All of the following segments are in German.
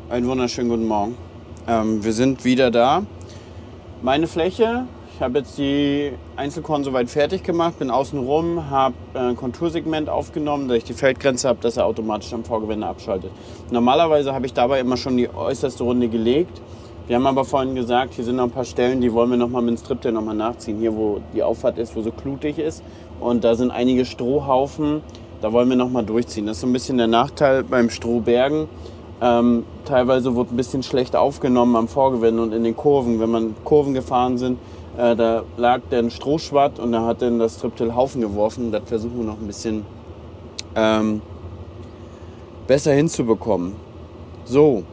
Einen wunderschönen guten Morgen. Wir sind wieder da. Meine Fläche, ich habe jetzt die Einzelkorn soweit fertig gemacht, bin außen rum, habe ein Kontursegment aufgenommen, dass ich die Feldgrenze habe, dass er automatisch am Vorgewende abschaltet. Normalerweise habe ich dabei immer schon die äußerste Runde gelegt. Wir haben aber vorhin gesagt, hier sind noch ein paar Stellen, die wollen wir noch mal mit dem Striptail noch mal nachziehen. Hier, wo die Auffahrt ist, wo so klutig ist. Und da sind einige Strohhaufen, da wollen wir noch mal durchziehen. Das ist so ein bisschen der Nachteil beim Strohbergen. Teilweise wurde ein bisschen schlecht aufgenommen am Vorgewende und in den Kurven. Wenn man Kurven gefahren sind, da lag dann Strohschwatt und da hat dann das Striptail Haufen geworfen. Das versuchen wir noch ein bisschen besser hinzubekommen. So,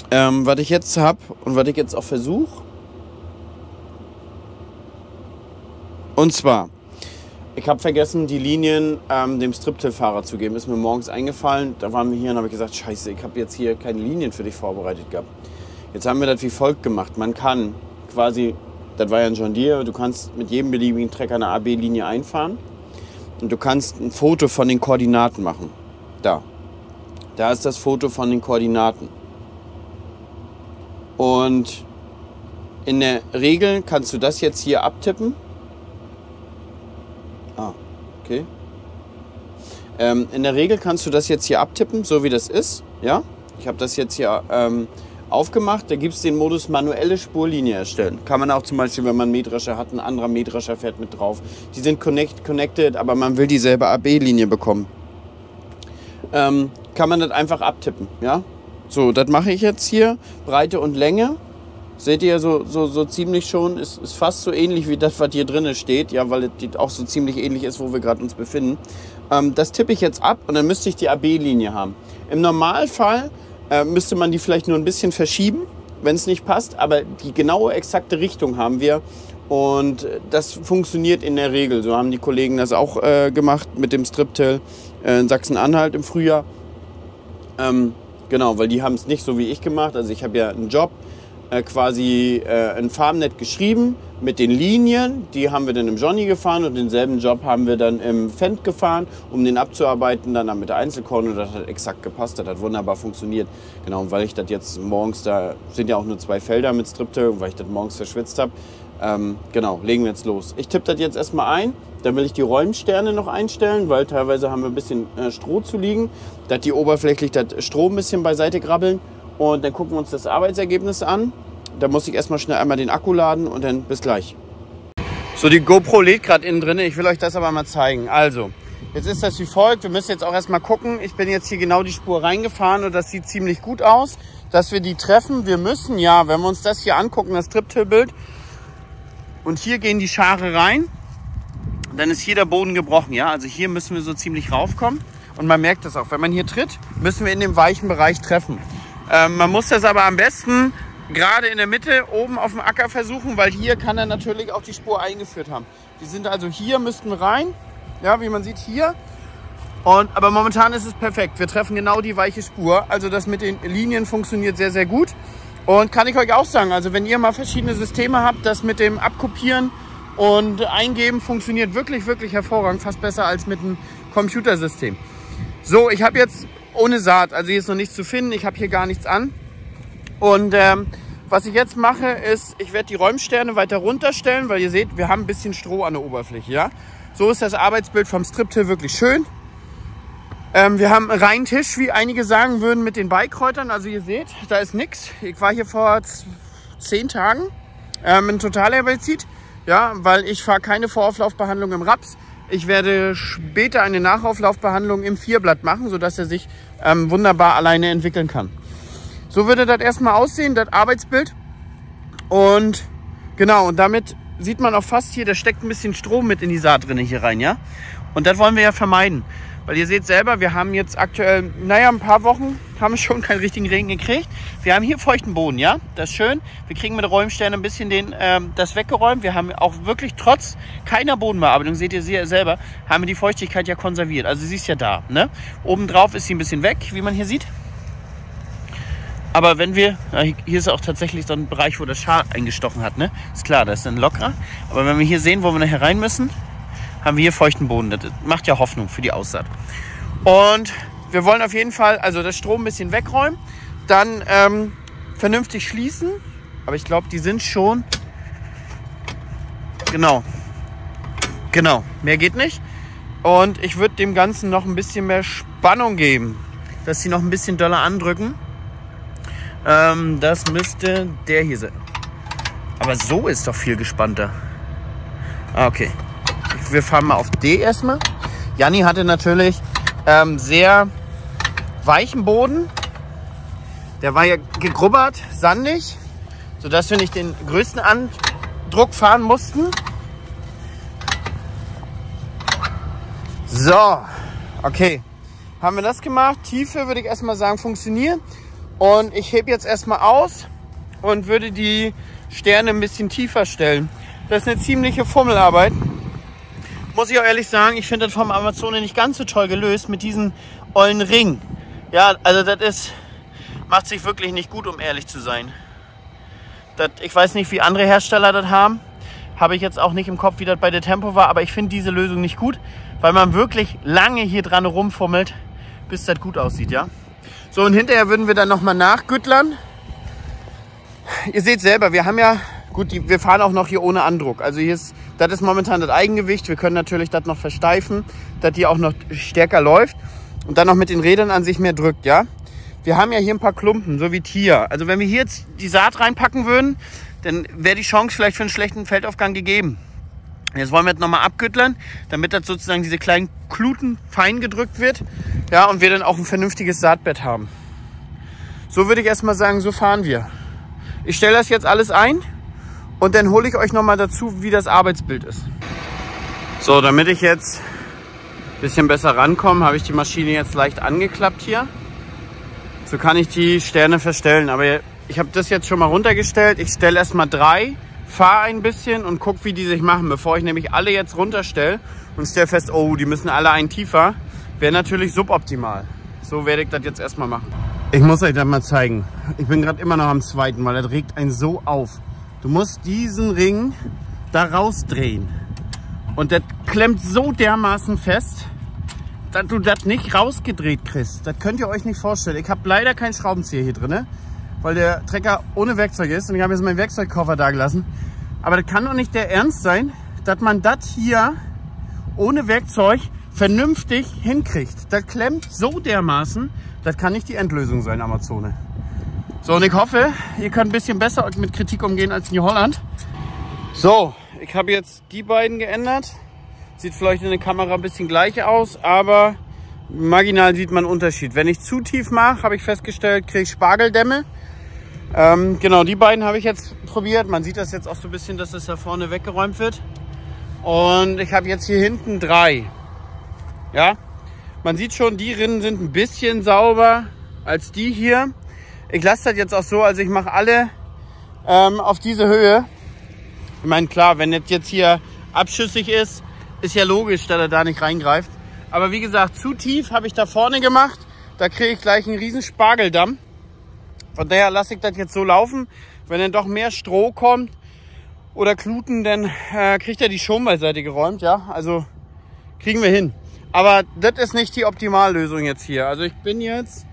was ich jetzt habe und was ich jetzt auch versuche. Und zwar, ich habe vergessen, die Linien dem Striptail-Fahrer zu geben. Ist mir morgens eingefallen. Da waren wir hier und habe ich gesagt, scheiße, ich habe jetzt hier keine Linien für dich vorbereitet gehabt. Jetzt haben wir das wie folgt gemacht. Man kann quasi, das war ja ein John Deere, du kannst mit jedem beliebigen Trecker eine AB-Linie einfahren. Und du kannst ein Foto von den Koordinaten machen. Da ist das Foto von den Koordinaten. Und in der Regel kannst du das jetzt hier abtippen. Okay. In der Regel kannst du das jetzt hier abtippen, so wie das ist. Ja? Ich habe das jetzt hier aufgemacht. Da gibt es den Modus manuelle Spurlinie erstellen. Kann man auch zum Beispiel, wenn man einen Mähdrescher hat, ein anderer Mähdrescher fährt mit drauf. Die sind connected, aber man will dieselbe AB-Linie bekommen. Kann man das einfach abtippen. Ja? So, das mache ich jetzt hier. Breite und Länge. Seht ihr so ziemlich schon, ist fast so ähnlich wie das, was hier drin steht, ja, weil es auch so ziemlich ähnlich ist, wo wir gerade uns befinden. Das tippe ich jetzt ab und dann müsste ich die AB-Linie haben. Im Normalfall müsste man die vielleicht nur ein bisschen verschieben, wenn es nicht passt, aber die genaue, exakte Richtung haben wir und das funktioniert in der Regel. So haben die Kollegen das auch gemacht mit dem Striptail in Sachsen-Anhalt im Frühjahr. Genau, weil die haben es nicht so wie ich gemacht, also ich habe ja einen Job, quasi ein Farmnet geschrieben mit den Linien, die haben wir dann im Johnny gefahren und denselben Job haben wir dann im Fendt gefahren, um den abzuarbeiten, dann mit der Einzelkorn und das hat exakt gepasst, das hat wunderbar funktioniert. Genau, und weil ich das jetzt morgens, da sind ja auch nur 2 Felder mit Striptail, weil ich das morgens verschwitzt habe, genau, legen wir jetzt los. Ich tippe das jetzt erstmal ein, dann will ich die Räumsterne noch einstellen, weil teilweise haben wir ein bisschen Stroh zu liegen, dass die oberflächlich das Stroh ein bisschen beiseite grabbeln. Und dann gucken wir uns das Arbeitsergebnis an. Da muss ich erstmal schnell einmal den Akku laden und dann bis gleich. So, die GoPro lädt gerade innen drin. Ich will euch das aber mal zeigen. Also, jetzt ist das wie folgt. Wir müssen jetzt auch erstmal gucken. Ich bin jetzt hier genau die Spur reingefahren und das sieht ziemlich gut aus, dass wir die treffen. Wir müssen ja, wenn wir uns das hier angucken, das Striptail-Bild, und hier gehen die Schare rein, dann ist hier der Boden gebrochen. Ja, also hier müssen wir so ziemlich raufkommen. Und man merkt das auch. Wenn man hier tritt, müssen wir in dem weichen Bereich treffen. Man muss das aber am besten gerade in der Mitte oben auf dem Acker versuchen, weil hier kann er natürlich auch die Spur eingeführt haben. Die sind also hier, müssten rein, ja, wie man sieht hier. Aber momentan ist es perfekt. Wir treffen genau die weiche Spur. Also das mit den Linien funktioniert sehr, sehr gut. Und kann ich euch auch sagen, also wenn ihr mal verschiedene Systeme habt, das mit dem Abkopieren und Eingeben funktioniert wirklich, wirklich hervorragend. Fast besser als mit einem Computersystem. So, ich habe jetzt ohne Saat, also hier ist noch nichts zu finden, ich habe hier gar nichts an. Und was ich jetzt mache, ist, ich werde die Räumsterne weiter runterstellen, weil ihr seht, wir haben ein bisschen Stroh an der Oberfläche. Ja? So ist das Arbeitsbild vom Striptail wirklich schön. Wir haben einen reinen Tisch, wie einige sagen würden, mit den Beikräutern. Also ihr seht, da ist nichts. Ich war hier vor 10 Tagen in Totalherbizid, ja, weil ich fahre keine Vorauflaufbehandlung im Raps. Ich werde später eine Nachauflaufbehandlung im Vierblatt machen, sodass er sich wunderbar alleine entwickeln kann. So würde das erstmal aussehen, das Arbeitsbild. Und genau, und damit sieht man auch fast hier, da steckt ein bisschen Strom mit in die Saat drin hier rein, ja. Und das wollen wir ja vermeiden. Weil ihr seht selber, wir haben jetzt aktuell, naja, ein paar Wochen haben wir schon keinen richtigen Regen gekriegt. Wir haben hier feuchten Boden, ja, das ist schön. Wir kriegen mit Räumsternen ein bisschen das weggeräumt. Wir haben auch wirklich trotz keiner Bodenbearbeitung, seht ihr selber, haben wir die Feuchtigkeit ja konserviert. Also sie ist ja da, ne? Obendrauf ist sie ein bisschen weg, wie man hier sieht. Aber wenn wir, hier ist auch tatsächlich so ein Bereich, wo das Schal eingestochen hat, ne? Ist klar, das ist dann lockerer. Aber wenn wir hier sehen, wo wir nachher rein müssen, haben wir hier feuchten Boden. Das macht ja Hoffnung für die Aussaat. Und wir wollen auf jeden Fall also das Strom ein bisschen wegräumen. dann vernünftig schließen. Aber ich glaube, die sind schon... Genau, mehr geht nicht. Und ich würde dem Ganzen noch ein bisschen mehr Spannung geben, dass sie noch ein bisschen doller andrücken. Das müsste der hier sein. Aber so ist doch viel gespannter. Okay, wir fahren mal auf D erstmal. Janni hatte natürlich sehr weichen Boden. Der war ja gegrubbert, sandig, sodass wir nicht den größten Andruck fahren mussten. So, okay. Haben wir das gemacht? Tiefe würde ich erstmal sagen funktioniert. Und ich hebe jetzt erstmal aus und würde die Sterne ein bisschen tiefer stellen. Das ist eine ziemliche Fummelarbeit. Muss ich auch ehrlich sagen, ich finde das vom Amazone nicht ganz so toll gelöst mit diesem ollen Ring. Ja, also das macht sich wirklich nicht gut, um ehrlich zu sein. Ich weiß nicht, wie andere Hersteller das haben. Habe ich jetzt auch nicht im Kopf, wie das bei der Tempo war. Aber ich finde diese Lösung nicht gut, weil man wirklich lange hier dran rumfummelt, bis das gut aussieht, ja. So, und hinterher würden wir dann nochmal nachgüttlern. Ihr seht selber, wir haben ja, gut, wir fahren auch noch hier ohne Andruck. Also das ist momentan das Eigengewicht. Wir können natürlich das noch versteifen, dass die auch noch stärker läuft und dann noch mit den Rädern an sich mehr drückt, ja. Wir haben ja hier ein paar Klumpen, so wie hier. Also wenn wir hier jetzt die Saat reinpacken würden, dann wäre die Chance vielleicht für einen schlechten Feldaufgang gegeben. Jetzt wollen wir das nochmal abgütteln, damit das sozusagen diese kleinen Kluten fein gedrückt wird, ja, und wir dann auch ein vernünftiges Saatbett haben. So würde ich erstmal sagen, so fahren wir. Ich stelle das jetzt alles ein und dann hole ich euch nochmal dazu, wie das Arbeitsbild ist. So, damit ich jetzt ein bisschen besser rankomme, habe ich die Maschine jetzt leicht angeklappt hier. So kann ich die Sterne verstellen. Aber ich habe das jetzt schon mal runtergestellt. Ich stelle erstmal 3, fahre ein bisschen und gucke, wie die sich machen. Bevor ich nämlich alle jetzt runterstelle und stelle fest, oh, die müssen alle einen tiefer, wäre natürlich suboptimal. So werde ich das jetzt erstmal machen. Ich muss euch das mal zeigen. Ich bin gerade immer noch am zweiten, weil das regt einen so auf. Du musst diesen Ring da rausdrehen. Und das klemmt so dermaßen fest, dass du das nicht rausgedreht kriegst. Das könnt ihr euch nicht vorstellen. Ich habe leider keinen Schraubenzieher hier drin, weil der Trecker ohne Werkzeug ist. Und ich habe jetzt meinen Werkzeugkoffer da gelassen. Aber das kann doch nicht der Ernst sein, dass man das hier ohne Werkzeug vernünftig hinkriegt. Das klemmt so dermaßen, das kann nicht die Endlösung sein, Amazone. So, und ich hoffe, ihr könnt ein bisschen besser mit Kritik umgehen als New Holland. So, ich habe jetzt die beiden geändert. Sieht vielleicht in der Kamera ein bisschen gleich aus, aber marginal sieht man einen Unterschied. Wenn ich zu tief mache, habe ich festgestellt, kriege ich Spargeldämme. Genau, die beiden habe ich jetzt probiert. Man sieht das jetzt auch so ein bisschen, dass das da vorne weggeräumt wird. Und ich habe jetzt hier hinten 3. Ja, man sieht schon, die Rinnen sind ein bisschen sauber als die hier. Ich lasse das jetzt auch so, also ich mache alle auf diese Höhe. Ich meine, klar, wenn das jetzt hier abschüssig ist, ist ja logisch, dass er da nicht reingreift. Aber wie gesagt, zu tief habe ich da vorne gemacht. Da kriege ich gleich einen riesen Spargeldamm. Von daher lasse ich das jetzt so laufen. Wenn dann doch mehr Stroh kommt oder Kluten, dann kriegt er die schon beiseite geräumt. Ja, also kriegen wir hin. Aber das ist nicht die Optimallösung jetzt hier. Also ich bin jetzt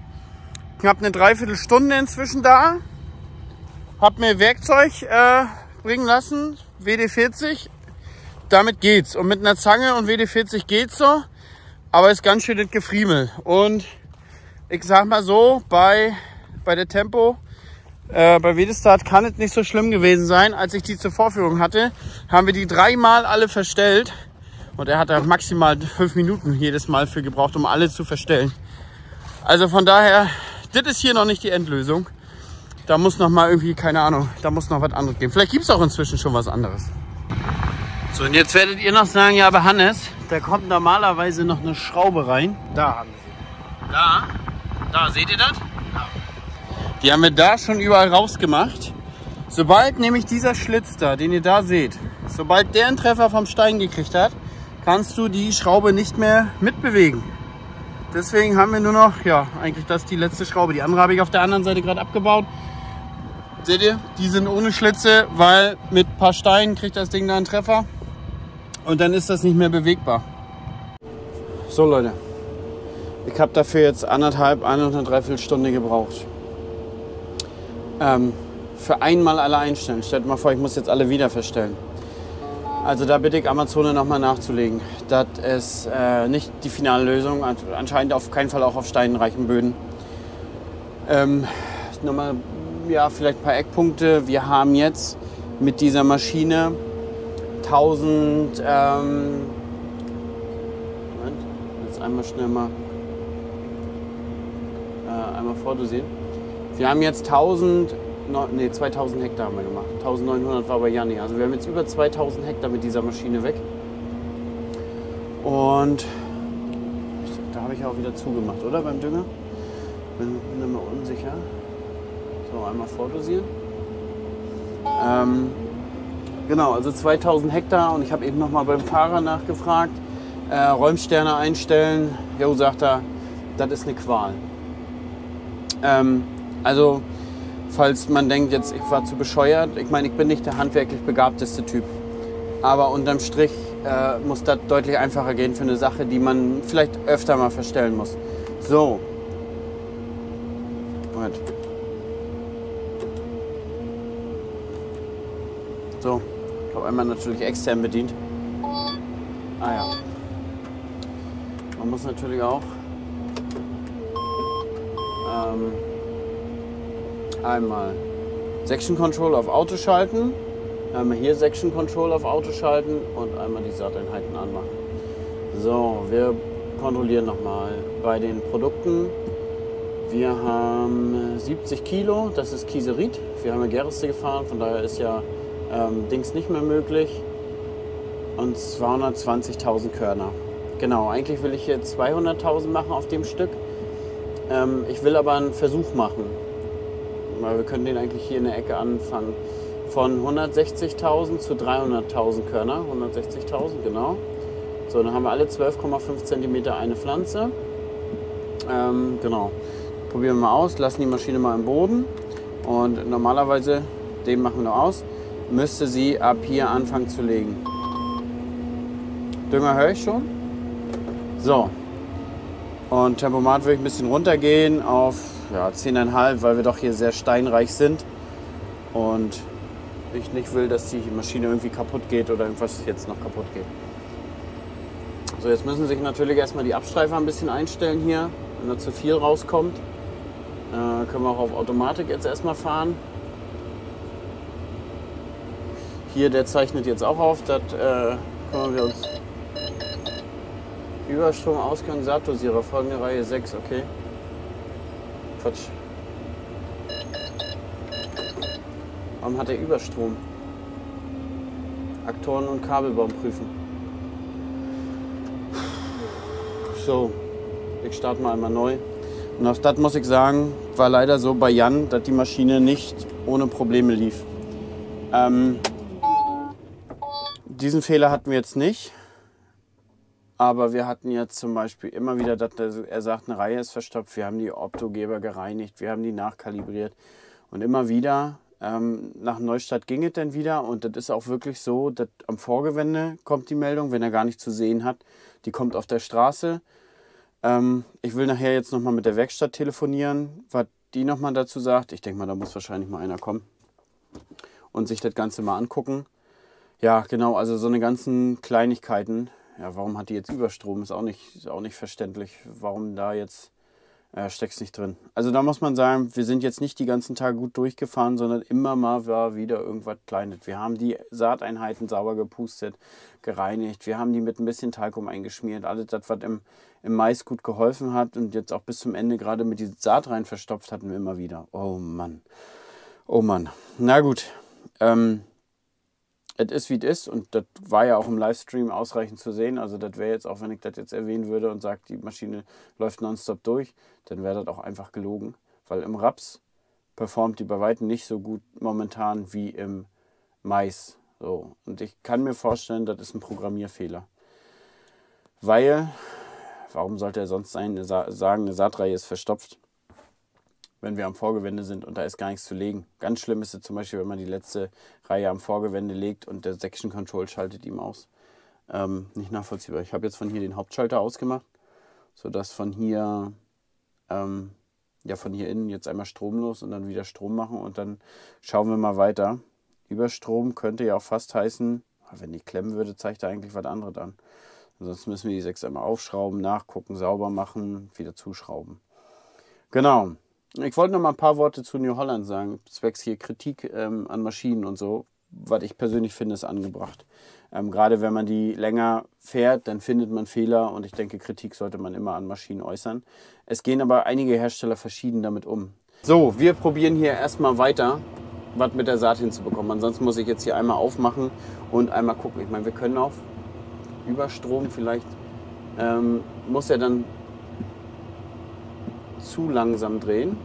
knapp eine Dreiviertelstunde inzwischen da. Hab mir Werkzeug bringen lassen, WD-40. Damit geht's. Und mit einer Zange und WD-40 geht's so. Aber ist ganz schön das Gefriemel. Und ich sag mal so, bei der Tempo, bei Wedestart kann es nicht so schlimm gewesen sein. Als ich die zur Vorführung hatte, haben wir die 3-mal alle verstellt. Und er hat da maximal 5 Minuten jedes Mal für gebraucht, um alle zu verstellen. Also von daher, das ist hier noch nicht die Endlösung. Da muss noch mal irgendwie, keine Ahnung, da muss noch was anderes geben. Vielleicht gibt es auch inzwischen schon was anderes. So, und jetzt werdet ihr noch sagen, ja, aber Hannes, da kommt normalerweise noch eine Schraube rein. Da haben wir sie. Da, seht ihr das? Ja. Die haben wir da schon überall rausgemacht. Sobald nämlich dieser Schlitz da, den ihr da seht, sobald der einen Treffer vom Stein gekriegt hat, kannst du die Schraube nicht mehr mitbewegen. Deswegen haben wir nur noch, ja, eigentlich das ist die letzte Schraube. Die andere habe ich auf der anderen Seite gerade abgebaut. Seht ihr, die sind ohne Schlitze, weil mit ein paar Steinen kriegt das Ding da einen Treffer. Und dann ist das nicht mehr bewegbar. So Leute, ich habe dafür jetzt eine Dreiviertelstunde gebraucht. Für einmal alle einstellen. Stellt mal vor, ich muss jetzt alle wieder verstellen. Also da bitte ich Amazon nochmal nachzulegen. Das ist nicht die finale Lösung, anscheinend auf keinen Fall auch auf steinreichen Böden. Nochmal, ja, vielleicht ein paar Eckpunkte. Wir haben jetzt mit dieser Maschine 1000, Moment, jetzt einmal schnell mal einmal vordosieren. Wir haben jetzt 2000 Hektar haben wir gemacht. 1900 war bei Janni. Also wir haben jetzt über 2000 Hektar mit dieser Maschine weg. Und da habe ich auch wieder zugemacht, oder? Beim Dünger. Bin immer unsicher. So, einmal vordosieren. Genau, also 2000 Hektar. Und ich habe eben noch mal beim Fahrer nachgefragt. Räumsterne einstellen. Jo, sagt er, das ist eine Qual. Also, falls man denkt, jetzt ich war zu bescheuert. Ich meine, ich bin nicht der handwerklich begabteste Typ. Aber unterm Strich muss das deutlich einfacher gehen für eine Sache, die man vielleicht öfter mal verstellen muss. So. Moment. So. Ich habe einmal natürlich extern bedient. Ah ja. Man muss natürlich auch einmal Section Control auf Auto schalten, einmal hier Section Control auf Auto schalten und einmal die Saateinheiten anmachen. So, wir kontrollieren nochmal bei den Produkten. Wir haben 70 Kilo, das ist Kieserit. Wir haben ja Gerste gefahren, von daher ist ja Dings nicht mehr möglich. Und 220.000 Körner. Genau, eigentlich will ich hier 200.000 machen auf dem Stück. Ich will aber einen Versuch machen. Weil wir können den eigentlich hier in der Ecke anfangen. Von 160.000 zu 300.000 Körner. 160.000, genau. So, dann haben wir alle 12,5 cm eine Pflanze. Genau. Probieren wir mal aus, lassen die Maschine mal im Boden. Und normalerweise, den machen wir noch aus, müsste sie ab hier anfangen zu legen. Dünger höre ich schon. So. Und Tempomat würde ich ein bisschen runtergehen auf 10,5, weil wir doch hier sehr steinreich sind. Und ich nicht will, dass die Maschine irgendwie kaputt geht oder irgendwas jetzt noch kaputt geht. So, jetzt müssen sich natürlich erstmal die Abstreifer ein bisschen einstellen hier. Wenn da zu viel rauskommt, können wir auch auf Automatik jetzt erstmal fahren. Hier, der zeichnet jetzt auch auf, das können wir uns Überstrom, Ausgang, Saatdosierer, folgende Reihe 6, okay. Quatsch. Warum hat er Überstrom? Aktoren und Kabelbaum prüfen. So, ich starte mal einmal neu. Und auch das muss ich sagen, war leider so bei Jan, dass die Maschine nicht ohne Probleme lief. Diesen Fehler hatten wir jetzt nicht. Aber wir hatten jetzt zum Beispiel immer wieder, dass er sagt, eine Reihe ist verstopft. Wir haben die Optogeber gereinigt, wir haben die nachkalibriert. Und immer wieder, nach Neustart ging es dann wieder. Und das ist auch wirklich so, dass am Vorgewende kommt die Meldung, wenn er gar nicht zu sehen hat. Die kommt auf der Straße. Ich will nachher jetzt nochmal mit der Werkstatt telefonieren, was die nochmal dazu sagt. Ich denke mal, da muss wahrscheinlich mal einer kommen und sich das Ganze mal angucken. Ja, genau, also so eine ganzen Kleinigkeiten. Ja, warum hat die jetzt Überstrom? Ist auch nicht verständlich, warum da jetzt steckt es nicht drin. Also da muss man sagen, wir sind jetzt nicht die ganzen Tage gut durchgefahren, sondern immer mal war wieder irgendwas Kleines. Wir haben die Saateinheiten sauber gepustet, gereinigt. Wir haben die mit ein bisschen Talkum eingeschmiert. Alles das, was im Mais gut geholfen hat und jetzt auch bis zum Ende gerade mit diesem Saat rein verstopft hatten wir immer wieder. Oh Mann. Oh Mann. Na gut. Es ist, wie es ist, und das war ja auch im Livestream ausreichend zu sehen. Also das wäre jetzt auch, wenn ich das jetzt erwähnen würde und sage, die Maschine läuft nonstop durch, dann wäre das auch einfach gelogen. Weil im Raps performt die bei weitem nicht so gut momentan wie im Mais. So. Und ich kann mir vorstellen, das ist ein Programmierfehler. Weil, warum sollte er sonst sagen, eine Saatreihe ist verstopft, wenn wir am Vorgewende sind und da ist gar nichts zu legen. Ganz schlimm ist es zum Beispiel, wenn man die letzte Reihe am Vorgewende legt und der Section Control schaltet ihm aus. Nicht nachvollziehbar. Ich habe jetzt von hier den Hauptschalter ausgemacht, sodass von hier ja von hier innen jetzt einmal stromlos und dann wieder Strom machen und dann schauen wir mal weiter. Überstrom könnte ja auch fast heißen, wenn die klemmen würde, zeigt er eigentlich was anderes an. Ansonsten müssen wir die 6 einmal aufschrauben, nachgucken, sauber machen, wieder zuschrauben. Genau. Ich wollte noch mal ein paar Worte zu New Holland sagen, zwecks hier Kritik an Maschinen und so, was ich persönlich finde, ist angebracht. Gerade wenn man die länger fährt, dann findet man Fehler und ich denke, Kritik sollte man immer an Maschinen äußern. Es gehen aber einige Hersteller verschieden damit um. So, wir probieren hier erstmal weiter, was mit der Saat hinzubekommen. Ansonsten muss ich jetzt hier einmal aufmachen und einmal gucken. Ich meine, wir können auf Überstrom vielleicht, muss er dann zu langsam drehen.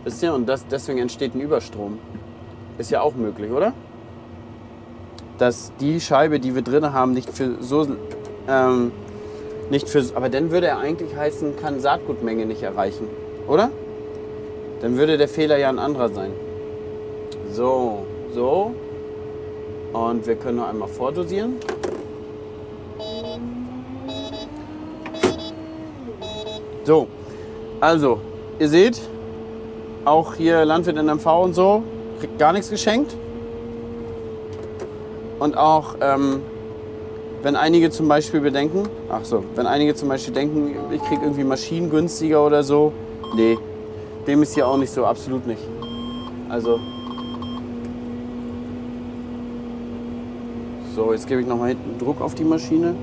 Wisst ihr? Und deswegen entsteht ein Überstrom. Ist ja auch möglich, oder? Dass die Scheibe, die wir drin haben, nicht für so... aber dann würde er eigentlich heißen, kann Saatgutmenge nicht erreichen, oder? Dann würde der Fehler ja ein anderer sein. So. Und wir können noch einmal vordosieren. So, also, ihr seht, auch hier Landwirt NMV und so, kriegt gar nichts geschenkt. Und auch, wenn einige zum Beispiel denken, ich kriege irgendwie Maschinen günstiger oder so, nee, dem ist hier auch nicht so, absolut nicht. Also, so, jetzt gebe ich nochmal hinten Druck auf die Maschine.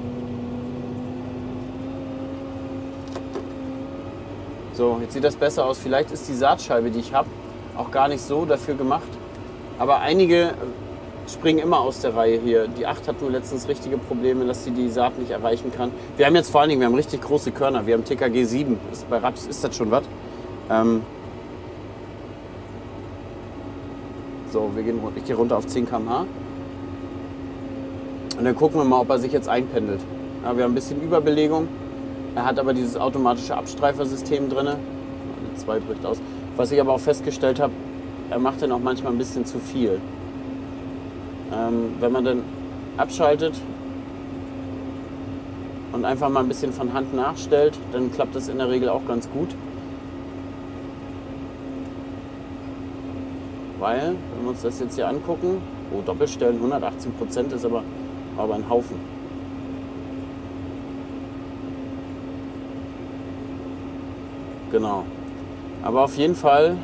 So, jetzt sieht das besser aus. Vielleicht ist die Saatscheibe, die ich habe, auch gar nicht so dafür gemacht. Aber einige springen immer aus der Reihe hier. Die 8 hat nur letztens richtige Probleme, dass sie die Saat nicht erreichen kann. Wir haben jetzt vor allen Dingen, wir haben richtig große Körner. Wir haben TKG 7. Bei Raps ist das schon was. So, ich gehe runter auf 10 km/h. Und dann gucken wir mal, ob er sich jetzt einpendelt. Ja, wir haben ein bisschen Überbelegung. Er hat aber dieses automatische Abstreifersystem drin. Die 2 drückt aus. Was ich aber auch festgestellt habe, er macht dann auch manchmal ein bisschen zu viel. Wenn man dann abschaltet und einfach mal ein bisschen von Hand nachstellt, dann klappt das in der Regel auch ganz gut. Weil, wenn wir uns das jetzt hier angucken, Doppelstellen 118% ist aber ein Haufen. Genau. Aber auf jeden Fall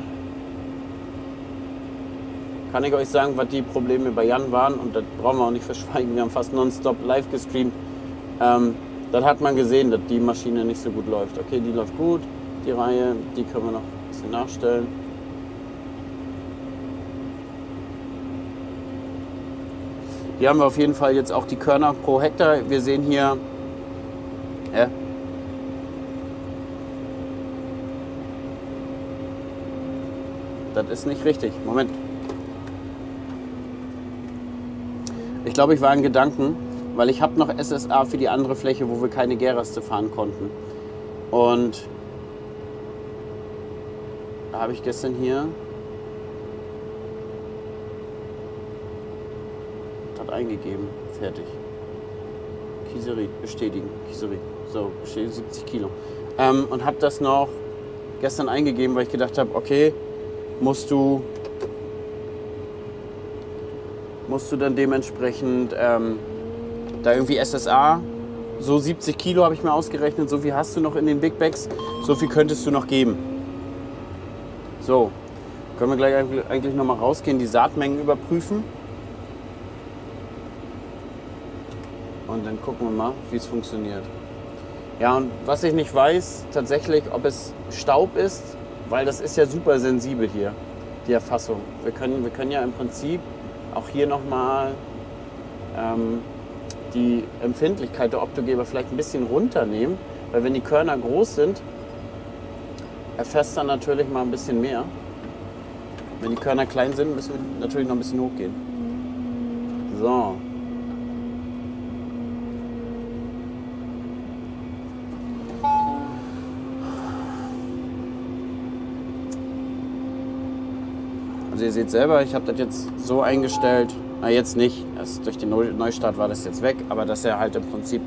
kann ich euch sagen, was die Probleme bei Jan waren. Und das brauchen wir auch nicht verschweigen. Wir haben fast nonstop live gestreamt. Dann hat man gesehen, dass die Maschine nicht so gut läuft. Okay, die läuft gut, die Reihe. Die können wir noch ein bisschen nachstellen. Hier haben wir auf jeden Fall jetzt auch die Körner pro Hektar. Wir sehen hier... Das ist nicht richtig. Moment. Ich glaube, ich war in Gedanken, weil ich habe noch SSA für die andere Fläche, wo wir keine Gäraste fahren konnten. Und da habe ich gestern hier das eingegeben. Fertig. Kieserit, bestätigen. Kieserit. So, bestätigen 70 Kilo. Und habe das noch gestern eingegeben, weil ich gedacht habe, okay, musst du dann dementsprechend da irgendwie SSA, so 70 Kilo habe ich mir ausgerechnet, so viel hast du noch in den Big Bags, so viel könntest du noch geben. So, können wir gleich eigentlich nochmal rausgehen, die Saatmengen überprüfen. Und dann gucken wir mal, wie es funktioniert. Ja, und was ich nicht weiß, tatsächlich, ob es Staub ist, weil das ist ja super sensibel hier, die Erfassung. Wir können ja im Prinzip auch hier nochmal die Empfindlichkeit der Optogeber vielleicht ein bisschen runternehmen, weil wenn die Körner groß sind, erfasst er natürlich mal ein bisschen mehr. Wenn die Körner klein sind, müssen wir natürlich noch ein bisschen hochgehen. So. Also ihr seht selber, ich habe das jetzt so eingestellt, jetzt nicht, durch den Neustart war das jetzt weg, aber dass er halt im Prinzip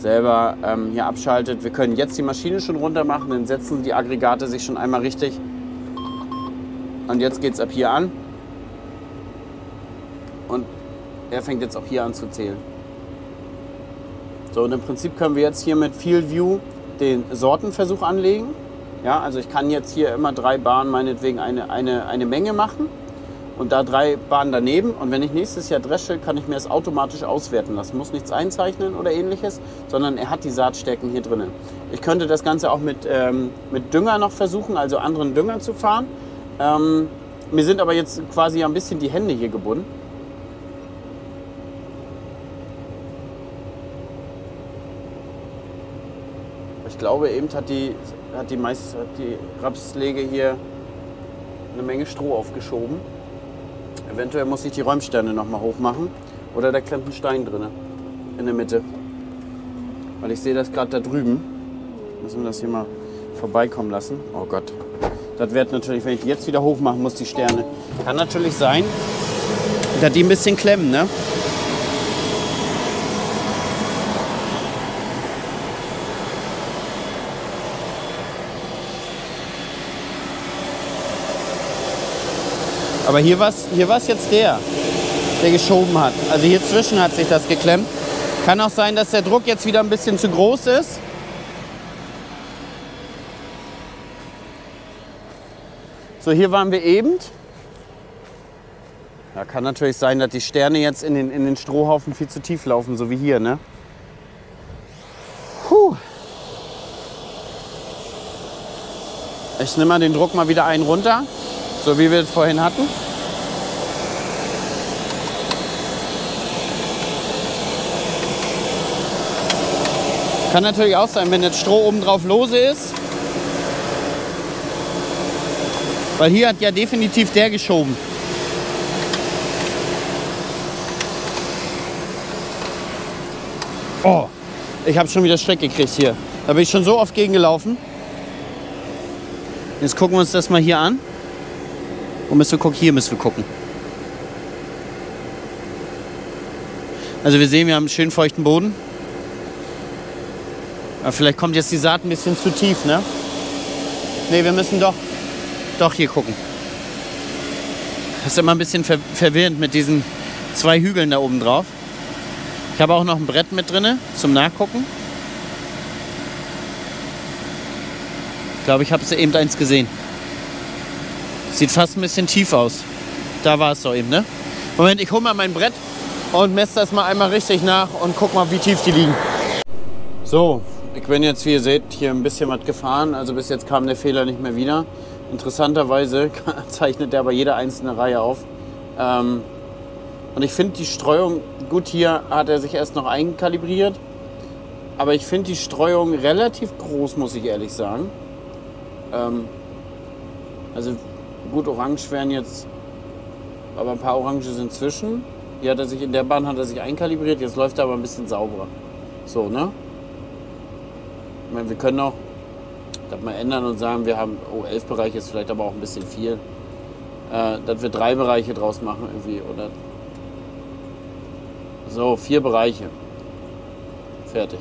selber hier abschaltet. Wir können jetzt die Maschine schon runter machen, dann setzen die Aggregate sich schon einmal richtig. Und jetzt geht es ab hier an. Und er fängt jetzt auch hier an zu zählen. So, und im Prinzip können wir jetzt hier mit Field View den Sortenversuch anlegen. Ja, also ich kann jetzt hier immer 3 Bahnen meinetwegen eine Menge machen und da 3 Bahnen daneben. Und wenn ich nächstes Jahr dresche, kann ich mir das automatisch auswerten lassen. Muss nichts einzeichnen oder ähnliches, sondern er hat die Saatstärken hier drinnen. Ich könnte das Ganze auch mit Dünger noch versuchen, also anderen Dünger zu fahren. Mir sind aber jetzt quasi ein bisschen die Hände hier gebunden. Ich glaube, eben hat die Rapslege hier eine Menge Stroh aufgeschoben. Eventuell muss ich die Räumsterne noch mal hoch machen. Oder da klemmt ein Stein drin in der Mitte. Weil ich sehe das gerade da drüben. Müssen wir das hier mal vorbeikommen lassen. Oh Gott. Das wird natürlich, wenn ich die jetzt wieder hochmachen muss, die Sterne. Kann natürlich sein, dass die ein bisschen klemmen, ne? Aber hier war's jetzt der geschoben hat. Also hier zwischen hat sich das geklemmt. Kann auch sein, dass der Druck jetzt wieder ein bisschen zu groß ist. So, hier waren wir eben. Ja, kann natürlich sein, dass die Sterne jetzt in den Strohhaufen viel zu tief laufen, so wie hier, ne? Puh. Ich nehme mal den Druck mal wieder einen runter. So wie wir es vorhin hatten. Kann natürlich auch sein, wenn jetzt Stroh oben drauf lose ist. Weil hier hat ja definitiv der geschoben. Oh, ich habe schon wieder Schreck gekriegt hier. Da bin ich schon so oft gegengelaufen. Jetzt gucken wir uns das mal hier an. Wo müssen wir gucken? Hier müssen wir gucken. Also wir sehen, wir haben einen schön feuchten Boden. Aber vielleicht kommt jetzt die Saat ein bisschen zu tief, ne? Ne, wir müssen doch hier gucken. Das ist immer ein bisschen verwirrend mit diesen 2 Hügeln da oben drauf. Ich habe auch noch ein Brett mit drin zum Nachgucken. Ich glaube, ich habe es eben eins gesehen. Sieht fast ein bisschen tief aus. Da war es doch eben, ne? Moment, ich hole mal mein Brett und messe das mal einmal richtig nach und guck mal, wie tief die liegen. So, ich bin jetzt, wie ihr seht, hier ein bisschen was gefahren. Also bis jetzt kam der Fehler nicht mehr wieder. Interessanterweise zeichnet er aber jede einzelne Reihe auf. Und ich finde die Streuung, gut, hier hat er sich erst noch einkalibriert. Aber ich finde die Streuung relativ groß, muss ich ehrlich sagen. Also gut, Orange wären jetzt, aber ein paar Orange sind zwischen. Hier hat er sich, in der Bahn hat er sich einkalibriert, jetzt läuft er aber ein bisschen sauberer. So, ne? Ich meine, wir können auch das mal ändern und sagen, wir haben, 11 Bereiche ist vielleicht aber auch ein bisschen viel. Dass wir 3 Bereiche draus machen irgendwie, oder? So, 4 Bereiche. Fertig.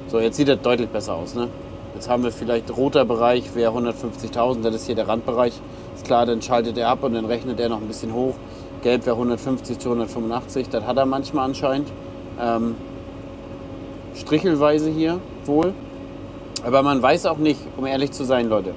So, jetzt sieht das deutlich besser aus, ne? Jetzt haben wir vielleicht, roter Bereich wäre 150.000, das ist hier der Randbereich. Ist klar, dann schaltet er ab und dann rechnet er noch ein bisschen hoch. Gelb wäre 150 zu 185, das hat er manchmal anscheinend. Strichelweise hier wohl. Aber man weiß auch nicht, um ehrlich zu sein, Leute.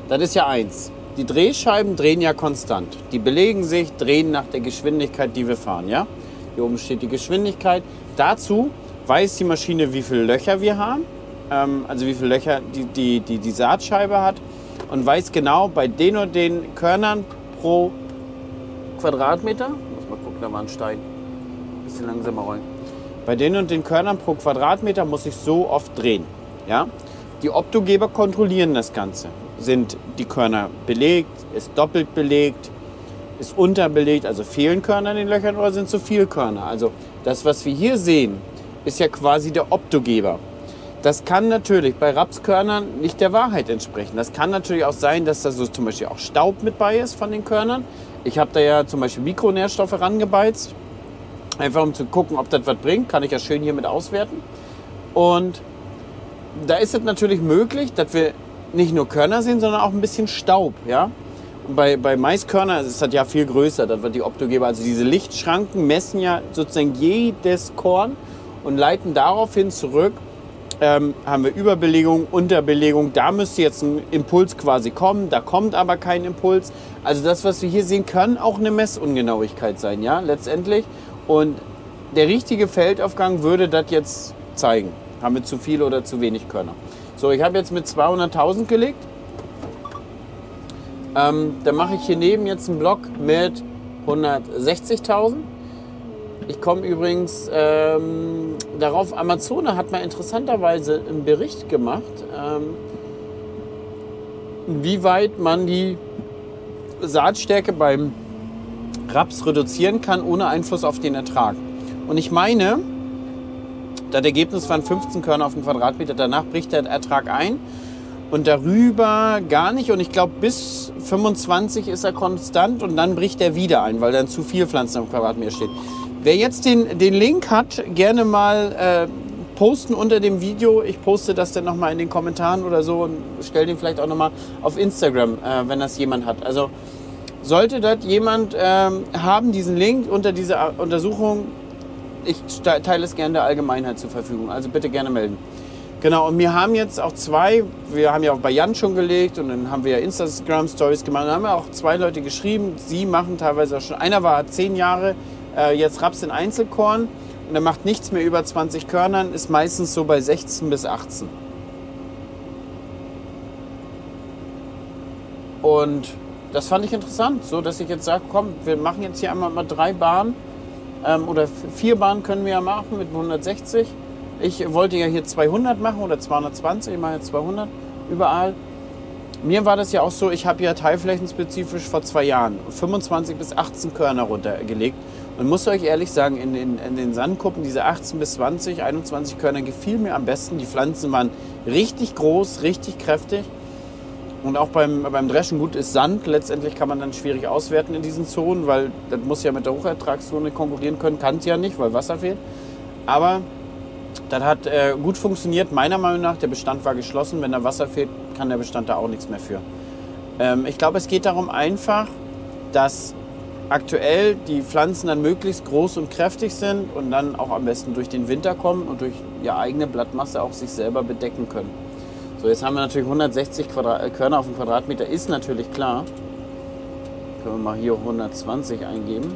Das ist ja eins. Die Drehscheiben drehen ja konstant. Die belegen sich, drehen nach der Geschwindigkeit, die wir fahren, ja? Hier oben steht die Geschwindigkeit. Dazu weiß die Maschine, wie viele Löcher wir haben. Also wie viele Löcher die Saatscheibe hat. Und weiß genau, bei den und den Körnern pro Quadratmeter. Muss mal gucken, da war ein Stein. Ein bisschen langsamer rollen. Bei den und den Körnern pro Quadratmeter muss ich so oft drehen. Ja? Die Optogeber kontrollieren das Ganze. Sind die Körner belegt, ist doppelt belegt, ist unterbelegt, also fehlen Körner in den Löchern oder sind zu viele Körner? Also das, was wir hier sehen, ist ja quasi der Optogeber. Das kann natürlich bei Rapskörnern nicht der Wahrheit entsprechen. Das kann natürlich auch sein, dass da so zum Beispiel auch Staub mit bei ist von den Körnern. Ich habe da ja zum Beispiel Mikronährstoffe rangebeizt. Einfach um zu gucken, ob das was bringt. Kann ich ja schön hier mit auswerten. Und da ist es natürlich möglich, dass wir nicht nur Körner sehen, sondern auch ein bisschen Staub. Ja? Und bei Maiskörner ist das ja viel größer, das wird die Optogeber. Also diese Lichtschranken messen ja sozusagen jedes Korn und leiten daraufhin zurück, haben wir Überbelegung, Unterbelegung, da müsste jetzt ein Impuls quasi kommen, da kommt aber kein Impuls. Also das, was wir hier sehen, kann auch eine Messungenauigkeit sein, ja, letztendlich. Und der richtige Feldaufgang würde das jetzt zeigen. Haben wir zu viel oder zu wenig Körner. So, ich habe jetzt mit 200.000 gelegt. Dann mache ich hier neben jetzt einen Block mit 160.000. Ich komme übrigens darauf, Amazone hat mal interessanterweise einen Bericht gemacht, wie weit man die Saatstärke beim Raps reduzieren kann, ohne Einfluss auf den Ertrag. Und ich meine, das Ergebnis waren 15 Körner auf den Quadratmeter, danach bricht der Ertrag ein und darüber gar nicht. Und ich glaube, bis 25 ist er konstant und dann bricht er wieder ein, weil dann zu viel Pflanzen auf Quadratmeter steht. Wer jetzt den Link hat, gerne mal posten unter dem Video. Ich poste das dann nochmal in den Kommentaren oder so und stelle den vielleicht auch nochmal auf Instagram, wenn das jemand hat. Also sollte das jemand haben, diesen Link unter dieser Untersuchung, ich teile es gerne der Allgemeinheit zur Verfügung. Also bitte gerne melden. Genau, und wir haben jetzt auch wir haben ja auch bei Jan schon gelegt und dann haben wir ja Instagram-Stories gemacht. Und dann haben wir auch 2 Leute geschrieben, sie machen teilweise auch schon, einer war 10 Jahre, jetzt Raps in Einzelkorn und er macht nichts mehr über 20 Körnern, ist meistens so bei 16 bis 18. Und das fand ich interessant, so dass ich jetzt sage, komm, wir machen jetzt hier einmal mal 3 Bahnen oder 4 Bahnen können wir ja machen mit 160. Ich wollte ja hier 200 machen oder 220, ich mache jetzt 200 überall. Mir war das ja auch so, ich habe ja teilflächenspezifisch vor 2 Jahren 25 bis 18 Körner runtergelegt. Und muss euch ehrlich sagen, in den Sandkuppen, diese 18 bis 20, 21 Körner gefiel mir am besten. Die Pflanzen waren richtig groß, richtig kräftig. Und auch beim Dreschen, gut, ist Sand. Letztendlich kann man dann schwierig auswerten in diesen Zonen, weil das muss ja mit der Hochertragszone konkurrieren können. Kann es ja nicht, weil Wasser fehlt. Aber das hat gut funktioniert, meiner Meinung nach. Der Bestand war geschlossen. Wenn da Wasser fehlt, kann der Bestand da auch nichts mehr für. Ich glaube, es geht darum einfach, dass aktuell die Pflanzen dann möglichst groß und kräftig sind und dann auch am besten durch den Winter kommen und durch ihre eigene Blattmasse auch sich selber bedecken können. So, jetzt haben wir natürlich 160 Körner auf dem Quadratmeter, ist natürlich klar. Können wir mal hier 120 eingeben.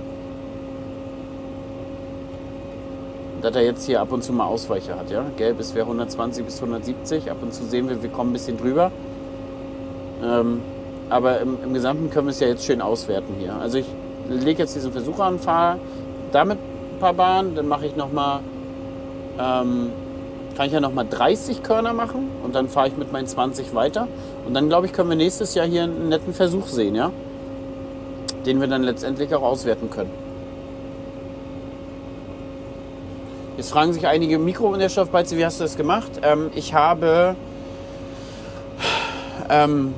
Dass er jetzt hier ab und zu mal Ausweicher hat, ja. Gelb ist wäre 120 bis 170, ab und zu sehen wir kommen ein bisschen drüber. Aber im Gesamten können wir es ja jetzt schön auswerten hier. Also ich lege jetzt diesen Versuch an, fahre damit ein paar Bahnen, dann mache ich nochmal, kann ich ja nochmal 30 Körner machen und dann fahre ich mit meinen 20 weiter. Und dann, glaube ich, können wir nächstes Jahr hier einen netten Versuch sehen, ja? Den wir dann letztendlich auch auswerten können. Jetzt fragen sich einige, Mikronährstoffbeize, wie hast du das gemacht? Ich habe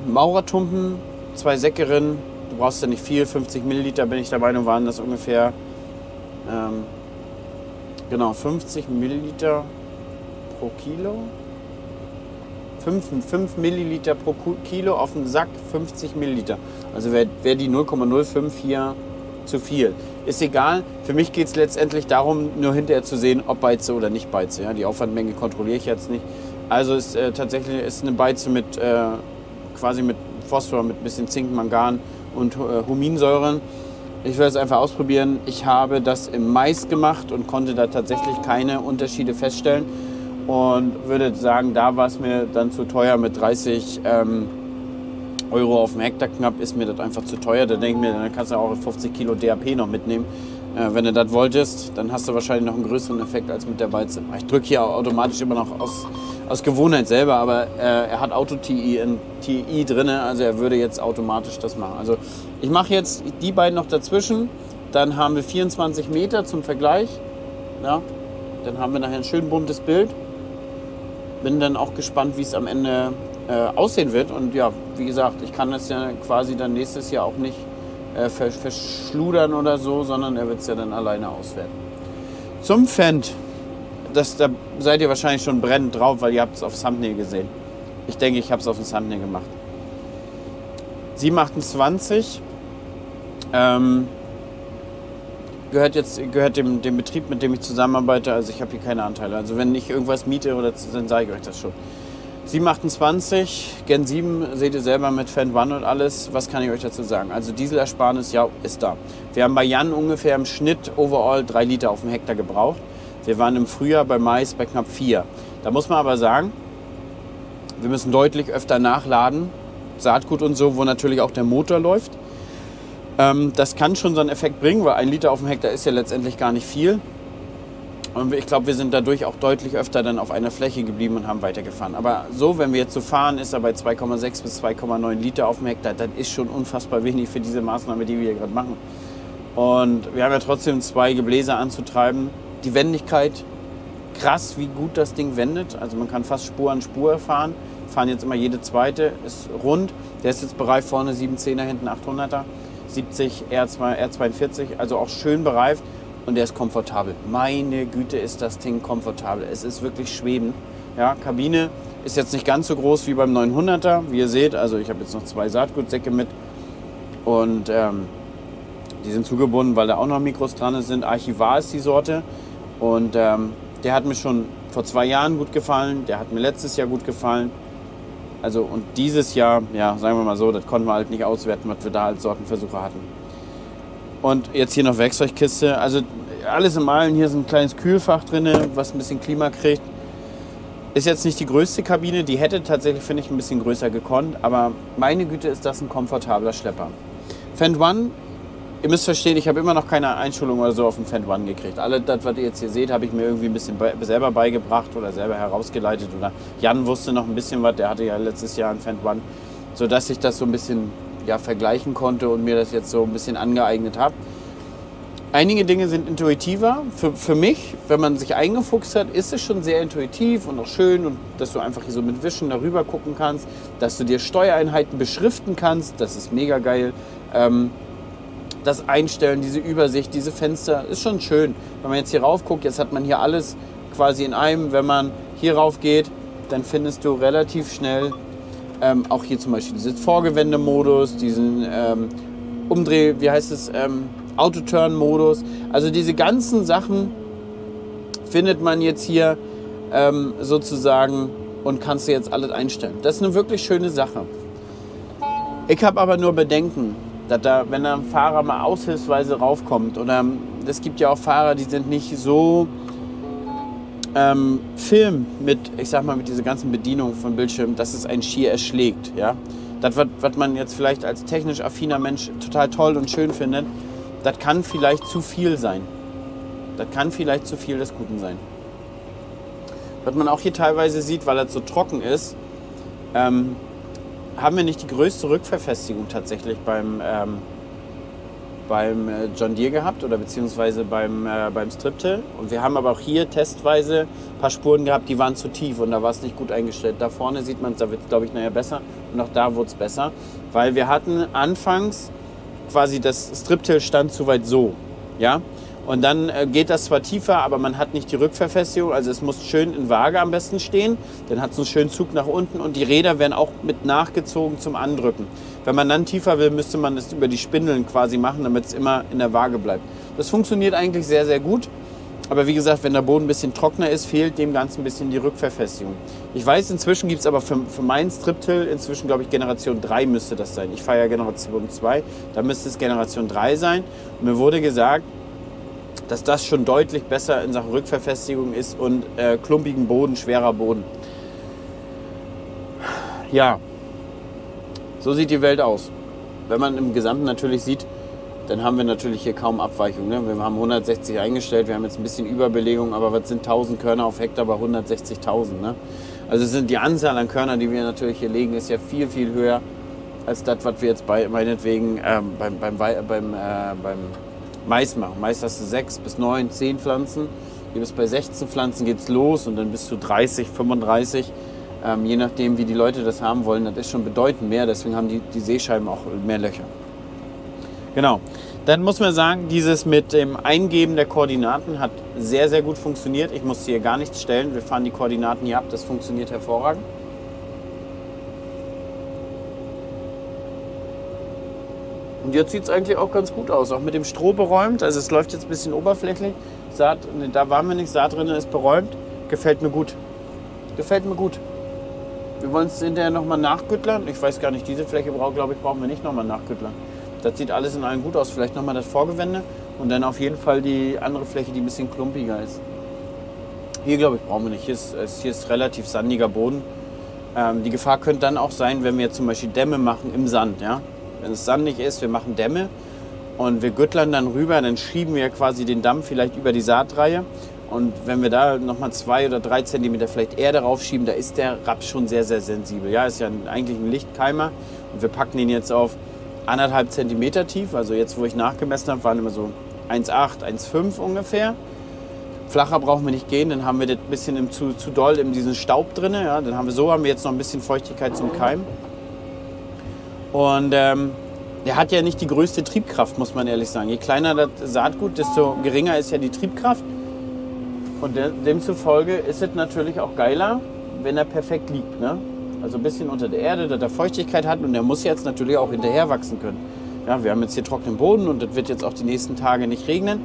Maurertumpen, 2 Säckerinnen, du brauchst ja nicht viel, 50 Milliliter bin ich der Meinung, waren das ungefähr. Genau, 50 Milliliter pro Kilo. 5 Milliliter pro Kilo auf den Sack, 50 Milliliter. Also wäre die 0,05 hier zu viel. Ist egal, für mich geht es letztendlich darum, nur hinterher zu sehen, ob Beize oder nicht Beize. Ja? Die Aufwandmenge kontrolliere ich jetzt nicht. Also ist tatsächlich eine Beize mit quasi mit Phosphor, mit ein bisschen Zink, Mangan und Huminsäuren. Ich will es einfach ausprobieren. Ich habe das im Mais gemacht und konnte da tatsächlich keine Unterschiede feststellen. Und würde sagen, da war es mir dann zu teuer mit 30 Euro auf dem Hektar knapp, ist mir das einfach zu teuer. Da denke ich mir, dann kannst du auch 50 Kilo DAP noch mitnehmen. Wenn du das wolltest, dann hast du wahrscheinlich noch einen größeren Effekt als mit der Beize. Ich drücke hier automatisch immer noch aus Gewohnheit selber, aber er hat Auto-TI drin, also er würde jetzt automatisch das machen. Also ich mache jetzt die beiden noch dazwischen, dann haben wir 24 Meter zum Vergleich. Ja, dann haben wir nachher ein schön buntes Bild. Bin dann auch gespannt, wie es am Ende aussehen wird. Und ja, wie gesagt, ich kann das ja quasi dann nächstes Jahr auch nicht verschludern oder so, sondern er wird es ja dann alleine auswerten. Zum Fendt. da seid ihr wahrscheinlich schon brennend drauf, weil ihr habt es auf Thumbnail gesehen. Ich denke, ich habe es auf dem Thumbnail gemacht. 728 gehört dem Betrieb, mit dem ich zusammenarbeite. Also ich habe hier keine Anteile. Also wenn ich irgendwas miete, dann sage ich euch das schon. 728, Gen 7 seht ihr selber mit Fendt One und alles. Was kann ich euch dazu sagen? Also Dieselersparnis, ja, ist da. Wir haben bei Jan ungefähr im Schnitt overall 3 Liter auf dem Hektar gebraucht. Wir waren im Frühjahr bei Mais bei knapp 4. Da muss man aber sagen, wir müssen deutlich öfter nachladen. Saatgut und so, wo natürlich auch der Motor läuft. Das kann schon so einen Effekt bringen, weil 1 Liter auf dem Hektar ist ja letztendlich gar nicht viel. Und ich glaube, wir sind dadurch auch deutlich öfter dann auf einer Fläche geblieben und haben weitergefahren. Aber so, wenn wir jetzt so fahren, ist er bei 2,6 bis 2,9 Liter auf dem Hektar. Das ist schon unfassbar wenig für diese Maßnahme, die wir hier gerade machen. Und wir haben ja trotzdem 2 Gebläse anzutreiben. Die Wendigkeit, krass, wie gut das Ding wendet. Also man kann fast Spur an Spur fahren. Fahren jetzt immer jede zweite, ist rund. Der ist jetzt bereift, vorne 710er, hinten 800er. 70 R42, also auch schön bereift. Und der ist komfortabel. Meine Güte, ist das Ding komfortabel. Es ist wirklich schwebend. Ja, Kabine ist jetzt nicht ganz so groß wie beim 900er, wie ihr seht. Also ich habe jetzt noch 2 Saatgutsäcke mit. Und die sind zugebunden, weil da auch noch Mikros dran sind. Archivar ist die Sorte. Und der hat mir schon vor 2 Jahren gut gefallen. Der hat mir letztes Jahr gut gefallen. Also und dieses Jahr, ja, sagen wir mal so, das konnten wir halt nicht auswerten, was wir da als Sortenversuche hatten. Und jetzt hier noch Werkzeugkiste. Also alles im Allen, hier ist ein kleines Kühlfach drin, was ein bisschen Klima kriegt. Ist jetzt nicht die größte Kabine, die hätte tatsächlich, finde ich, ein bisschen größer gekonnt. Aber meine Güte, ist das ein komfortabler Schlepper. Fendt One, ihr müsst verstehen, ich habe immer noch keine Einschulung oder so auf dem Fendt One gekriegt. Alles das, was ihr jetzt hier seht, habe ich mir irgendwie ein bisschen selber beigebracht oder selber herausgeleitet. Oder Jan wusste noch ein bisschen was, der hatte ja letztes Jahr einen Fendt One, sodass ich das so ein bisschen vergleichen konnte und mir das jetzt so ein bisschen angeeignet habe. Einige Dinge sind intuitiver. Für mich, wenn man sich eingefuchst hat, ist es schon sehr intuitiv und auch schön, und dass du einfach hier so mit Wischen darüber gucken kannst, dass du dir Steuereinheiten beschriften kannst, das ist mega geil. Das Einstellen, diese Übersicht, diese Fenster, ist schon schön. Wenn man jetzt hier rauf guckt, jetzt hat man hier alles quasi in einem. Wenn man hier rauf geht, dann findest du relativ schnell auch hier zum Beispiel diesen Vorgewendemodus, diesen Autoturn-Modus. Also diese ganzen Sachen findet man jetzt hier sozusagen und kannst du jetzt alles einstellen. Das ist eine wirklich schöne Sache. Ich habe aber nur Bedenken, dass wenn da ein Fahrer mal aushilfsweise raufkommt, oder es gibt ja auch Fahrer, die sind nicht so Film mit, ich sag mal, mit dieser ganzen Bedienung von Bildschirmen, dass es einen schier erschlägt. Ja? Das, was man jetzt vielleicht als technisch affiner Mensch total toll und schön findet, das kann vielleicht zu viel sein. Das kann vielleicht zu viel des Guten sein. Was man auch hier teilweise sieht, weil das so trocken ist, haben wir nicht die größte Rückverfestigung tatsächlich beim John Deere gehabt oder beziehungsweise beim Striptill. Und wir haben aber auch hier testweise ein paar Spuren gehabt, die waren zu tief und da war es nicht gut eingestellt. Da vorne sieht man es, da wird es, glaube ich, nachher besser, und auch da wurde es besser, weil wir hatten anfangs quasi, das Striptill stand zu weit so, ja. Und dann geht das zwar tiefer, aber man hat nicht die Rückverfestigung, also es muss schön in Waage am besten stehen, dann hat es einen schönen Zug nach unten und die Räder werden auch mit nachgezogen zum Andrücken. Wenn man dann tiefer will, müsste man es über die Spindeln quasi machen, damit es immer in der Waage bleibt. Das funktioniert eigentlich sehr, sehr gut, aber wie gesagt, wenn der Boden ein bisschen trockener ist, fehlt dem Ganzen ein bisschen die Rückverfestigung. Ich weiß, inzwischen gibt es aber für meinen Striptill inzwischen, glaube ich, Generation 3 müsste das sein. Ich fahre ja Generation 2, da müsste es Generation 3 sein. Und mir wurde gesagt, dass das schon deutlich besser in Sachen Rückverfestigung ist und klumpigen Boden, schwerer Boden. Ja, so sieht die Welt aus. Wenn man im Gesamten natürlich sieht, dann haben wir natürlich hier kaum Abweichung. Ne? Wir haben 160 eingestellt, wir haben jetzt ein bisschen Überbelegung, aber was sind 1000 Körner auf Hektar bei 160.000? Ne? Also sind die Anzahl an Körnern, die wir natürlich hier legen, ist ja viel, viel höher als das, was wir jetzt meinetwegen beim Mais machen. Mais hast du 6 bis 9, 10 Pflanzen. Hier bis bei 16 Pflanzen geht es los und dann bis zu 30, 35. Je nachdem, wie die Leute das haben wollen, das ist schon bedeutend mehr. Deswegen haben die Seescheiben auch mehr Löcher. Genau. Dann muss man sagen, dieses mit dem Eingeben der Koordinaten hat sehr, sehr gut funktioniert. Ich musste hier gar nichts stellen. Wir fahren die Koordinaten hier ab. Das funktioniert hervorragend. Und jetzt sieht es eigentlich auch ganz gut aus. Auch mit dem Stroh beräumt. Also es läuft jetzt ein bisschen oberflächlich. Saat, da waren wir nicht. Saat drin ist beräumt. Gefällt mir gut. Gefällt mir gut. Wir wollen es hinterher nochmal nachgüttlern. Ich weiß gar nicht, diese Fläche brauchen wir nicht nochmal nachgüttlern. Das sieht alles in allem gut aus. Vielleicht nochmal das Vorgewende und dann auf jeden Fall die andere Fläche, die ein bisschen klumpiger ist. Hier, glaube ich, brauchen wir nicht. Hier ist relativ sandiger Boden. Die Gefahr könnte dann auch sein, wenn wir zum Beispiel Dämme machen im Sand. Ja? Wenn es sandig ist, wir machen Dämme und wir güttlern dann rüber, dann schieben wir quasi den Damm vielleicht über die Saatreihe. Und wenn wir da nochmal 2 oder 3 Zentimeter vielleicht Erde raufschieben, da ist der Raps schon sehr, sehr sensibel. Ja, ist ja eigentlich ein Lichtkeimer und wir packen ihn jetzt auf 1,5 Zentimeter tief. Also jetzt, wo ich nachgemessen habe, waren immer so 1,8, 1,5 ungefähr. Flacher brauchen wir nicht gehen, dann haben wir das ein bisschen zu doll in diesen Staub drin. Ja, dann haben wir jetzt noch ein bisschen Feuchtigkeit zum Keim. Und der hat ja nicht die größte Triebkraft, muss man ehrlich sagen. Je kleiner das Saatgut, desto geringer ist ja die Triebkraft. Und demzufolge ist es natürlich auch geiler, wenn er perfekt liegt. Ne? Also ein bisschen unter der Erde, dass er Feuchtigkeit hat und der muss jetzt natürlich auch hinterher wachsen können. Ja, wir haben jetzt hier trockenen Boden und das wird jetzt auch die nächsten Tage nicht regnen.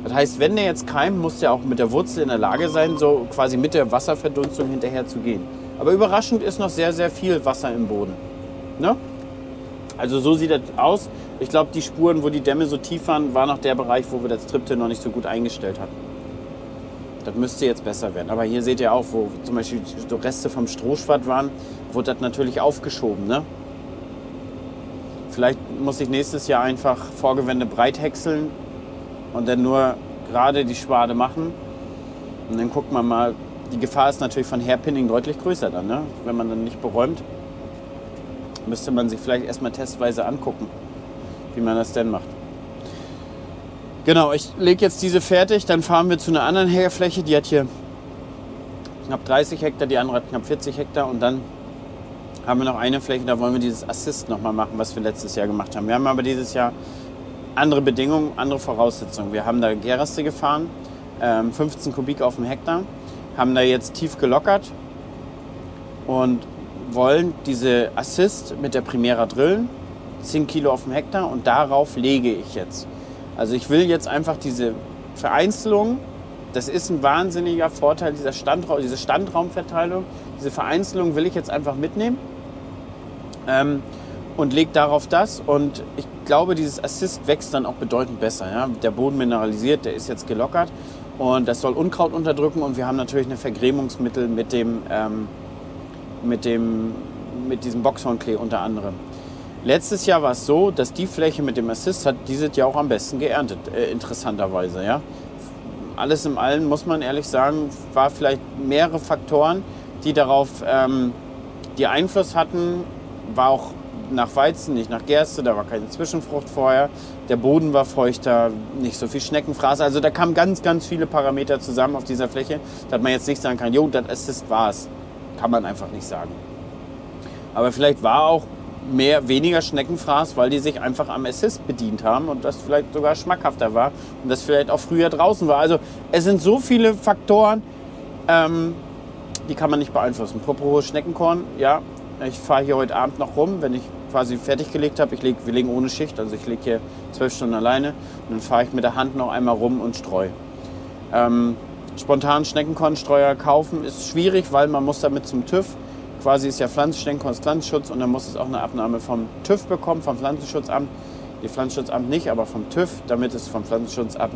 Das heißt, wenn der jetzt keimt, muss der auch mit der Wurzel in der Lage sein, so quasi mit der Wasserverdunstung hinterher zu gehen. Aber überraschend ist noch sehr, sehr viel Wasser im Boden. Ne? Also so sieht das aus. Ich glaube, die Spuren, wo die Dämme so tief waren, war noch der Bereich, wo wir das Triptyl noch nicht so gut eingestellt hatten. Das müsste jetzt besser werden. Aber hier seht ihr auch, wo zum Beispiel so Reste vom Strohschwatt waren, wurde das natürlich aufgeschoben. Ne? Vielleicht muss ich nächstes Jahr einfach Vorgewände breit häckseln und dann nur gerade die Schwade machen. Und dann guckt man mal, die Gefahr ist natürlich von Hairpinning deutlich größer dann. Ne? Wenn man dann nicht beräumt, müsste man sich vielleicht erstmal testweise angucken, wie man das denn macht. Genau, ich lege jetzt diese fertig, dann fahren wir zu einer anderen Heckerfläche, die hat hier knapp 30 Hektar, die andere hat knapp 40 Hektar und dann haben wir noch eine Fläche, da wollen wir dieses Assist nochmal machen, was wir letztes Jahr gemacht haben. Wir haben aber dieses Jahr andere Bedingungen, andere Voraussetzungen. Wir haben da Geraste gefahren, 15 Kubik auf dem Hektar, haben da jetzt tief gelockert und wollen diese Assist mit der Primera drillen, 10 Kilo auf dem Hektar und darauf lege ich jetzt. Also ich will jetzt einfach diese Vereinzelung, das ist ein wahnsinniger Vorteil, diese Standraumverteilung, diese Vereinzelung will ich jetzt einfach mitnehmen und lege darauf das. Und ich glaube, dieses Assist wächst dann auch bedeutend besser. Ja? Der Boden mineralisiert, der ist jetzt gelockert und das soll Unkraut unterdrücken und wir haben natürlich ein Vergrämungsmittel mit diesem Boxhornklee unter anderem. Letztes Jahr war es so, dass die Fläche mit dem Assist hat dieses Jahr auch am besten geerntet, interessanterweise. Ja? Alles in allem, muss man ehrlich sagen, war vielleicht mehrere Faktoren, die darauf die Einfluss hatten. War auch nach Weizen, nicht nach Gerste, da war keine Zwischenfrucht vorher. Der Boden war feuchter, nicht so viel Schneckenfraß. Also da kamen ganz, ganz viele Parameter zusammen auf dieser Fläche, dass man jetzt nicht sagen kann, jo, das Assist war es. Kann man einfach nicht sagen. Aber vielleicht war auch weniger Schneckenfraß, weil die sich einfach am Assist bedient haben und das vielleicht sogar schmackhafter war und das vielleicht auch früher draußen war. Also es sind so viele Faktoren, die kann man nicht beeinflussen. Apropos Schneckenkorn, ja, ich fahre hier heute Abend noch rum, wenn ich quasi fertig gelegt habe. Wir legen ohne Schicht, also ich lege hier 12 Stunden alleine und dann fahre ich mit der Hand noch einmal rum und streue. Spontan Schneckenkornstreuer kaufen ist schwierig, weil man muss damit zum TÜV. Quasi ist ja Schneckenkorn Pflanzenschutz und dann muss es auch eine Abnahme vom TÜV bekommen, vom Pflanzenschutzamt. Die Pflanzenschutzamt nicht, aber vom TÜV, damit es vom Pflanzenschutzamt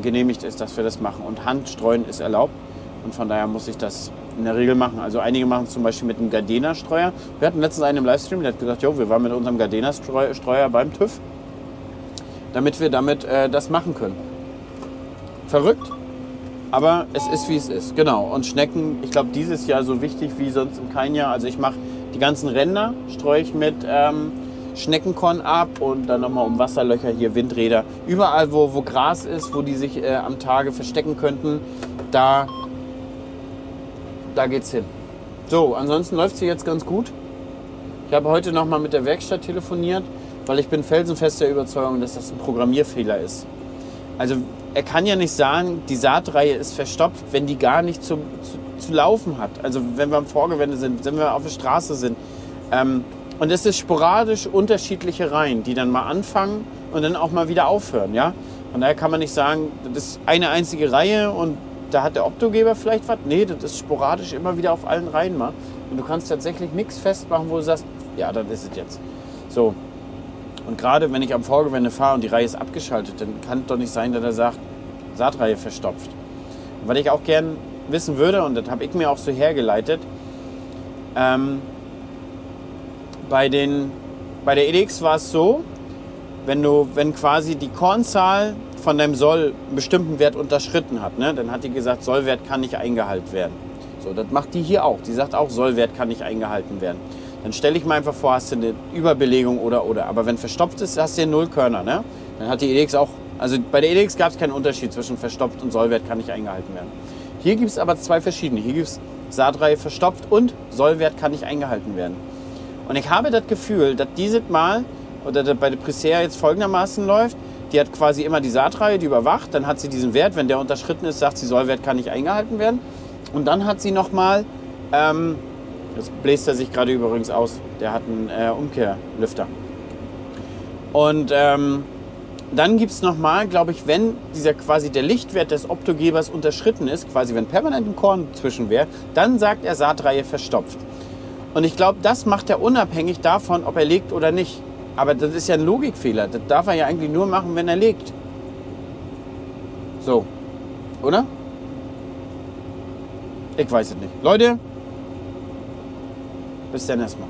genehmigt ist, dass wir das machen. Und Handstreuen ist erlaubt und von daher muss ich das in der Regel machen. Also einige machen es zum Beispiel mit einem Gardena-Streuer. Wir hatten letztens einen im Livestream, der hat gesagt, jo, wir waren mit unserem Gardena-Streuer beim TÜV, damit wir damit das machen können. Verrückt? Aber es ist, wie es ist. Genau. Und Schnecken, ich glaube, dieses Jahr so wichtig wie sonst in keinem Jahr. Also ich mache die ganzen Ränder, streue ich mit Schneckenkorn ab und dann nochmal um Wasserlöcher, hier Windräder. Überall, wo Gras ist, wo die sich am Tage verstecken könnten, da geht's hin. So, ansonsten läuft es hier jetzt ganz gut. Ich habe heute nochmal mit der Werkstatt telefoniert. Weil ich bin felsenfester Überzeugung, dass das ein Programmierfehler ist. Also er kann ja nicht sagen, die Saatreihe ist verstopft, wenn die gar nicht zu laufen hat. Also wenn wir am Vorgewende sind, wenn wir auf der Straße sind. Und es ist sporadisch unterschiedliche Reihen, die dann mal anfangen und dann auch mal wieder aufhören. Ja? Von daher kann man nicht sagen, das ist eine einzige Reihe und da hat der Optogeber vielleicht was. Nee, das ist sporadisch immer wieder auf allen Reihen mal. Und du kannst tatsächlich nichts festmachen, wo du sagst, ja, das ist es jetzt. So. Und gerade wenn ich am Vorgewende fahre und die Reihe ist abgeschaltet, dann kann es doch nicht sein, dass er sagt, Saatreihe verstopft. Und was ich auch gern wissen würde, und das habe ich mir auch so hergeleitet, bei der EDX war es so, wenn quasi die Kornzahl von deinem Soll einen bestimmten Wert unterschritten hat, ne, dann hat die gesagt, Sollwert kann nicht eingehalten werden. So, das macht die hier auch. Die sagt auch, Sollwert kann nicht eingehalten werden. Dann stelle ich mir einfach vor, hast du eine Überbelegung oder. Aber wenn verstopft ist, hast du ja 0 Körner. Ne? Dann hat die EDX auch, also bei der EDX gab es keinen Unterschied zwischen verstopft und Sollwert kann nicht eingehalten werden. Hier gibt es aber zwei verschiedene. Hier gibt es Saatreihe verstopft und Sollwert kann nicht eingehalten werden. Und ich habe das Gefühl, dass dieses Mal, oder bei der Presea jetzt folgendermaßen läuft, die hat quasi immer die Saatreihe, die überwacht, dann hat sie diesen Wert, wenn der unterschritten ist, sagt sie, Sollwert kann nicht eingehalten werden. Und dann hat sie nochmal, das bläst er sich gerade übrigens aus, der hat einen Umkehrlüfter. Und dann gibt es nochmal, glaube ich, wenn quasi der Lichtwert des Optogebers unterschritten ist, quasi wenn permanent ein Korn zwischen wäre, dann sagt er Saatreihe verstopft. Und ich glaube, das macht er unabhängig davon, ob er legt oder nicht. Aber das ist ja ein Logikfehler. Das darf er ja eigentlich nur machen, wenn er legt. So, oder? Ich weiß es nicht. Leute, bis dann erstmal.